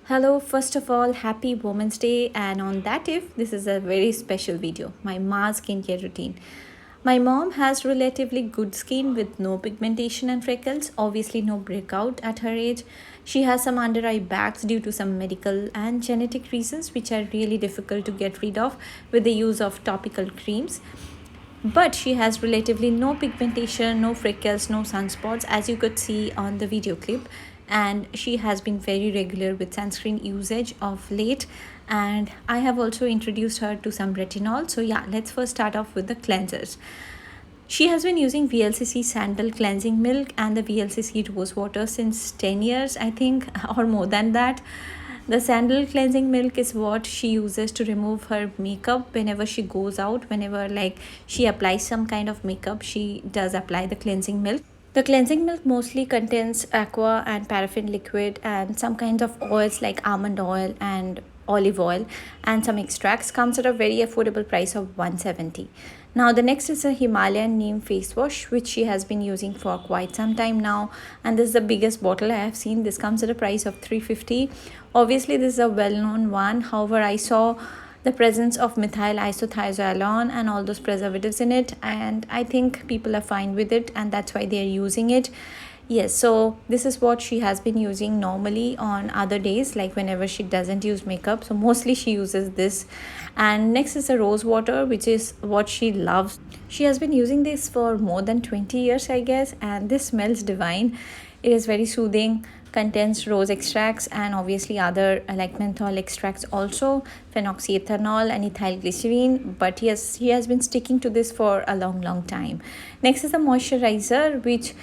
Hello, first of all, happy Women's Day, and on that if this is a very special video, my Mars skincare routine. My mom has relatively good skin with no pigmentation and freckles, obviously no breakout at her age. She has some under eye bags due to some medical and genetic reasons which are really difficult to get rid of with the use of topical creams, but she has relatively no pigmentation, no freckles, no sunspots, as you could see on the video clip. And she has been very regular with sunscreen usage of late. And I have also introduced her to some retinol. So, yeah, let's first start off with the cleansers. She has been using VLCC Sandal Cleansing Milk and the VLCC Rose Water since 10 years, I think, or more than that. The sandal cleansing milk is what she uses to remove her makeup whenever she goes out. Whenever like she applies some kind of makeup, she does apply the cleansing milk. The cleansing milk mostly contains aqua and paraffin liquid and some kinds of oils like almond oil and olive oil, and some extracts. Comes at a very affordable price of 170. Now the next is a Himalayan neem face wash which she has been using for quite some time now, and this is the biggest bottle I have seen. This comes at a price of 350. Obviously this is a well-known one, however I saw the presence of methyl isothiazolone and all those preservatives in it, and I think people are fine with it and that's why they are using it. Yes, so this is what she has been using normally on other days, like whenever she doesn't use makeup. So mostly she uses this. And next is the rose water, which is what she loves. She has been using this for more than 20 years, I guess, and this smells divine. It is very soothing, contains rose extracts and obviously other like menthol extracts, also phenoxyethanol and ethyl glycerine. But yes, she has been sticking to this for a long time. Next is the moisturizer, which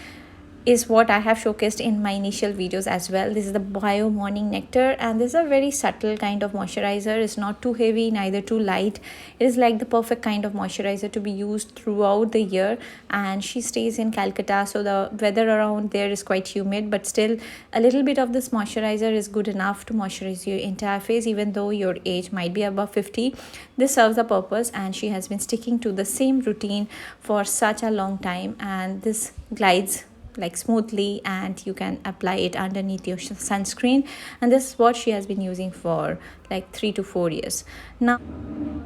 is what I have showcased in my initial videos as well. This is the Bio Morning Nectar, and this is a very subtle kind of moisturizer. It's not too heavy, neither too light. It is like the perfect kind of moisturizer to be used throughout the year. And she stays in Calcutta, so the weather around there is quite humid, but still a little bit of this moisturizer is good enough to moisturize your entire face, even though your age might be above 50. This serves the purpose, and she has been sticking to the same routine for such a long time, and this glides like smoothly and you can apply it underneath your sunscreen, and this is what she has been using for like 3 to 4 years now.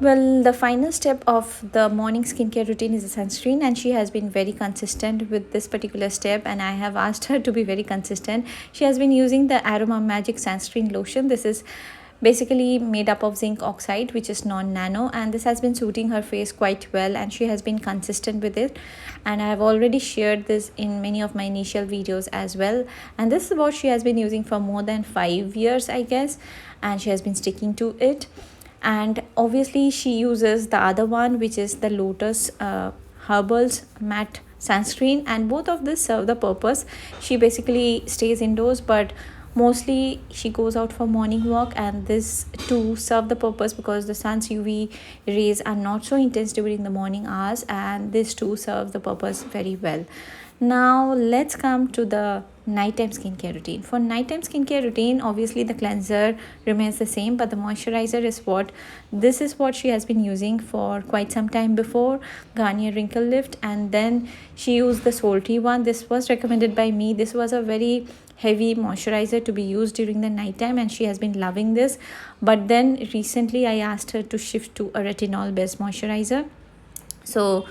Well, the final step of the morning skincare routine is the sunscreen, and she has been very consistent with this particular step, and I have asked her to be very consistent. She has been using the Aroma Magic sunscreen lotion. This is basically made up of zinc oxide, which is non-nano, and this has been suiting her face quite well, and she has been consistent with it. And I have already shared this in many of my initial videos as well, and this is what she has been using for more than 5 years, I guess, and she has been sticking to it. And obviously she uses the other one, which is the Lotus Herbals matte sunscreen, and both of this serve the purpose. She basically stays indoors, but mostly she goes out for morning walk, and this to serve the purpose because the sun's UV rays are not so intense during the morning hours, and this too serves the purpose very well. Now let's come to the nighttime skincare routine. For nighttime skincare routine, obviously the cleanser remains the same, but the moisturizer is what she has been using for quite some time before, Garnier Wrinkle Lift, and then she used the sultry one. This was recommended by me. This was a very heavy moisturizer to be used during the nighttime, and she has been loving this. But then recently I asked her to shift to a retinol based moisturizer. So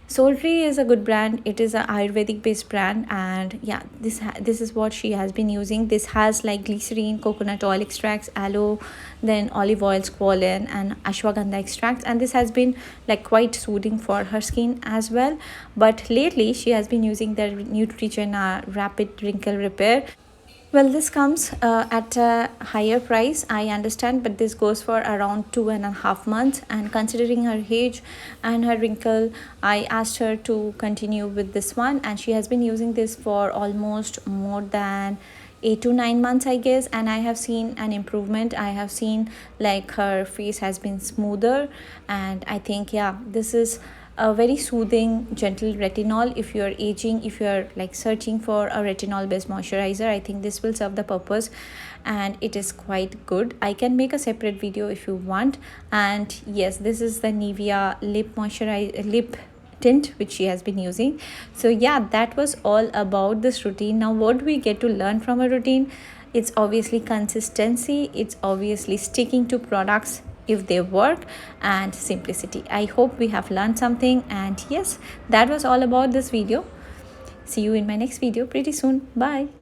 Soltree is a good brand. It is an Ayurvedic based brand, and yeah, this is what she has been using. This has like glycerine, coconut oil extracts, aloe, then olive oil, squalene, and ashwagandha extracts, and this has been like quite soothing for her skin as well. But lately she has been using the Neutrogena Rapid Wrinkle Repair. Well, this comes at a higher price, I understand, but this goes for around 2.5 months. And considering her age and her wrinkle, I asked her to continue with this one, and she has been using this for almost more than 8 to 9 months, I guess, and I have seen an improvement. I have seen like her face has been smoother, and I think, yeah, this is a very soothing gentle retinol. If you're aging, if you're like searching for a retinol based moisturizer, I think this will serve the purpose, and it is quite good. I can make a separate video if you want. And yes, this is the Nivea lip tint which she has been using. So yeah, that was all about this routine. Now what do we get to learn from a routine? It's obviously consistency, it's obviously sticking to products if they work, and simplicity. I hope we have learned something, and yes, that was all about this video. See you in my next video pretty soon. Bye.